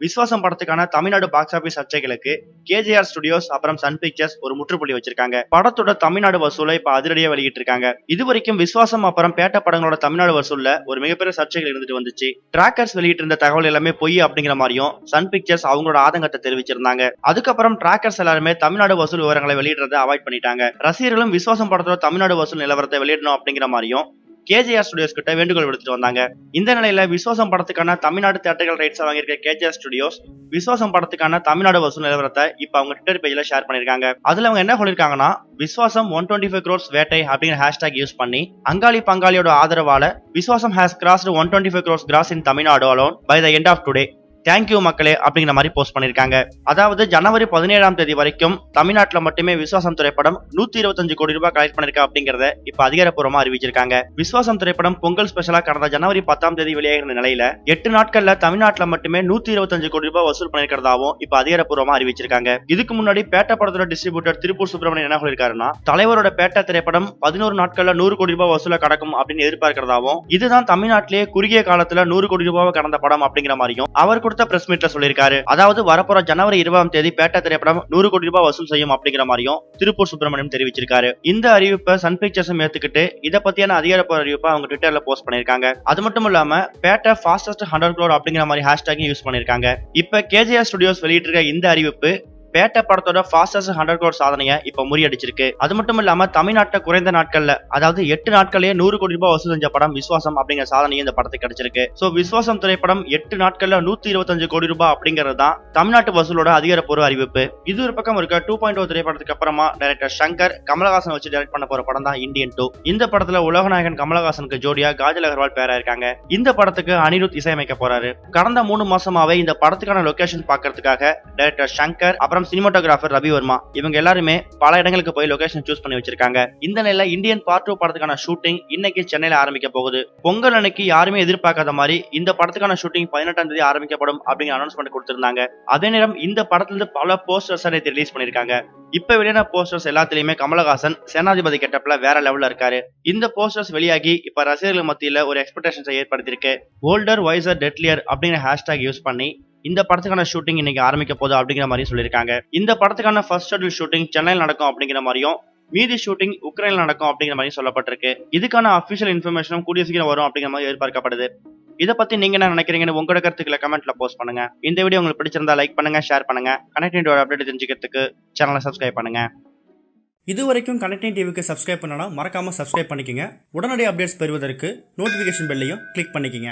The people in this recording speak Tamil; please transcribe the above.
விஸ்வாசம் படத்துக்கான தமிழ்நாடு பாக்ஸ் ஆபீஸ் சர்ச்சைகளுக்கு கேஜிஆர் ஸ்டுடியோஸ் அப்புறம் சன் பிக்சர்ஸ் ஒரு முற்றுப்புள்ளி வச்சிருக்காங்க. படத்தோட தமிழ்நாடு வசூலை இப்ப அதிரடியா வெளியிட்டு இருக்காங்க. இதுவரைக்கும் விஸ்வாசம் அப்புறம் பேட்ட படங்களோட தமிழ்நாடு வசூல்ல ஒரு மிகப்பெரிய சர்ச்சைகள் இருந்துட்டு வந்துச்சு. டிராக்கர்ஸ் வெளியிட்டு இருந்த தகவல் எல்லாமே பொய் அப்படிங்கிற மாதிரியும் சன் பிக்சர்ஸ் அவங்களோட ஆதங்கத்தை தெரிவிச்சிருந்தாங்க. அதுக்கப்புறம் டிராக்கர்ஸ் எல்லாருமே தமிழ்நாடு வசூல் விவரங்களை வெளியிடுறதை அவாய்ட் பண்ணிட்டாங்க. ரசிகர்களும் விஸ்வாசம் படத்தோட தமிழ்நாடு வசூல் நிலவரத்தை வெளியிடணும் அப்படிங்கிற மாதிரியும் கேஜிஆர் ஸ்டுடியோஸ் கிட்ட வேண்டுகோள் விடுத்துட்டு வந்தாங்க. இந்த நிலையில விஸ்வாசம் படத்துக்கான தமிழ்நாடு தியேட்டர்கள் ரைட்ஸ் வாங்கியிருக்க கேஜிஆர் ஸ்டுடியோஸ் விஸ்வாசம் படத்துக்கான தமிழ்நாடு வசூல் நிலவரத்தை இப்ப அவங்க ட்விட்டர் பேஜ்ல ஷேர் பண்ணிருக்காங்க. அதுல அவங்க என்ன சொல்லிருக்காங்கன்னா, விஸ்வாசம் 125 crores வேட்டை அப்படிங்கிற ஹேஷ்டாக் யூஸ் பண்ணி அங்காளி பங்காளியோட ஆதரவால விஸ்வாசம் has crossed 125 crores gross in Tamil Nadu alone by the end of today. Thank you மக்களே அப்படிங்கிற மாதிரி போஸ்ட் பண்ணிருக்காங்க. அதாவது ஜனவரி 17ஆம் தேதி வரைக்கும் தமிழ்நாட்டுல மட்டுமே விஸ்வாசம் திரைப்படம் 125 கோடி ரூபாய் கலெக்ட் பண்ணிருக்கா அப்படிங்கறத இப்ப அதிகாரப்பூர்வமா அறிவிச்சிருக்காங்க. விஸ்வாசம் திரைப்படம் பொங்கல் ஸ்பெஷலா கடந்த ஜனவரி 10ஆம் தேதி வெளியாகிற நிலையில 8 நாட்கள்ல தமிழ்நாட்டுல மட்டுமே 125 கோடி ரூபாய் வசூல் பண்ணிருக்கிறதாவும் இப்ப அதிகாரப்பூர்வமா அறிவிச்சிருக்காங்க. இதுக்கு முன்னாடி பேட்ட படத்தோட டிஸ்ட்ரிபியூட்டர் திருப்பூர் சுப்பிரமணியன் என்ன சொல்லிருக்காருன்னா, தலைவரோட பேட்ட திரைப்படம் 11 நாட்கள்ல 100 கோடி ரூபாய் வசூல கடக்கும் அப்படின்னு எதிர்பார்க்கிறதாவும், இதுதான் தமிழ்நாட்டிலேயே குறுகிய காலத்துல 100 கோடி ரூபாய் கடந்த படம் அப்படிங்கிற மாதிரியும் அவர் பிரஸ் மீட்ல சொல்லிருக்காரு. அதாவது வரப்போற ஜனவரி 20ஆம் தேதி பேட்ட திரைப்படம் 100 கோடி ரூபாய் வசூல் செய்யும் அப்படிங்கிற மாதிரியும் திருப்பூர் சுப்பிரமணியம் தெரிவிச்சிருக்காரு. இந்த அறிவிப்பை சன் பிக்சர்ஸும் ஏத்துக்கிட்டு இத பத்தியான அதிகாரப்பூர்வ அறிவிப்பை அவங்க ட்விட்டர்ல போஸ்ட் பண்ணிருக்காங்க. அது மட்டும் இல்லாம பேட்ட ஃபாஸ்டஸ்ட் 100 crore அப்படிங்கிற மாதிரி ஹேஷ்டாக் யூஸ் பண்ணிருக்காங்க. இப்ப கேஜிஆர் ஸ்டுடியோஸ் வெளியிட்டிருக்க இந்த அறிவிப்பு பேட்ட படத்தோட ஃபாஸ்டஸ்ட் 100 crore சாதனையை இப்ப முறியடிச்சிருக்கு. அது மட்டும் இல்லாம தமிழ்நாட்டை குறைந்த நாட்கள்ல, அதாவது 8 நாட்கள்லயே 100 கோடி ரூபாய் வசூல் செஞ்ச படம் விஸ்வாசம் அப்படிங்கிற சாதனையும் இந்த படத்துக்கு கிடைச்சிருக்கு. சோ விஸ்வாசம் திரைப்படம் 8 நாட்கள்ல 125 கோடி ரூபாய் அப்படிங்கிறது தான் தமிழ்நாட்டு வசூலோட அதிகாரப்பூர்வ அறிவிப்பு. இது ஒரு பக்கம் இருக்க 2.0 திரைப்படத்துக்கு அப்புறமா டைரக்டர் சங்கர் கமலஹாசன் வச்சு டைரக்ட் பண்ண போற படம் தான் இந்தியன் 2. இந்த படத்துல உலகநாயகன் கமலஹாசனுக்கு ஜோடியா காஜல் அகர்வால் பேரா இருக்காங்க. இந்த படத்துக்கு அனிருத் இசையமைக்க போறாரு. கடந்த 3 மாசமாவே இந்த படத்துக்கான லொகேஷன் பாக்குறதுக்காக டைரக்டர் சங்கர் அப்புறம் சினிமாட்டோகிராஃபர் ரவி வர்மா இவங்க எல்லாருமே பல இடங்களுக்கு போய் லொகேஷன் சூஸ் பண்ணி வச்சிருக்காங்க. இந்த நிலையில இந்தியன் பார்ட் 2 படத்துக்கான ஷூட்டிங் இன்னைக்கு சென்னையில ஆரம்பிக்க போகுது. பொங்கல் அன்னைக்கு யாருமே எதிர்பார்க்காத மாதிரி இந்த படத்துக்கான ஷூட்டிங் 18ஆம் தேதி ஆரம்பிக்கப்படும் அப்படிங்கிற அனௌன்ஸ்மெண்ட் கொடுத்திருந்தாங்க. அதே நேரம் இந்த படத்துல இருந்து பல போஸ்டர்ஸ் ரிலீஸ் பண்ணிருக்காங்க. இப்ப வெளியான போஸ்டர்ஸ் எல்லாத்திலயுமே கமலஹாசன் சேனாதிபதி கெட்டப்ல வேற லெவல்ல இருக்காரு. இந்த போஸ்டர்ஸ் வெளியாகி இப்ப ரசிகர்கள் மத்தியில ஒரு எக்ஸ்பெக்டேஷன்ஸை ஏற்படுத்தியிருக்கு. ஓல்டர் வைசர் டெட்லியர் அப்படிங்கிற ஹேஷ்டாக் யூஸ் பண்ணி இந்த படத்துக்கான ஷூட்டிங் இன்னைக்கு ஆரம்பிக்க போகுது அப்படிங்கிற மாதிரி சொல்லியிருக்காங்க. இந்த படத்துக்கான ஃபர்ஸ்ட் ஷெட்யூல் ஷூட்டிங் சென்னையில் நடக்கும் அப்படிங்கிற மாதிரியும், மீதி ஷூட்டிங் உக்ரைன்ல நடக்கும் அப்படிங்கிற மாதிரி சொல்லப்பட்டிருக்கு. இதுக்கான அபிஷியல் இன்ஃபர்மேஷனும் கூடிய சீக்கிரம் வரும் அப்படிங்கிற மாதிரி எதிர்பார்க்கப்படுது. இதை பத்தி நீங்க என்ன நினைக்கிறீங்கன்னு உங்களோட கருத்துக்களை கமெண்ட்ல போஸ்ட் பண்ணுங்க. இந்த வீடியோ உங்களுக்கு பிடிச்சிருந்தா லைக் பண்ணுங்க, ஷேர் பண்ணுங்க. கனெக்டிங் அப்டேட் தெரிஞ்சுக்கிறதுக்கு சேனலை சப்ஸ்கிரைப் பண்ணுங்க. இதுவரைக்கும் கனெக்டிங் டிவிக்கு சப்ஸ்கிரைப் பண்ணனா மறக்காம சப்ஸ்கிரைப் பண்ணிக்கங்க. உடனடி அப்டேட்ஸ் பெறுவதற்கு நோட்டிபிகேஷன் பெல்லையும் கிளிக் பண்ணிக்கங்க.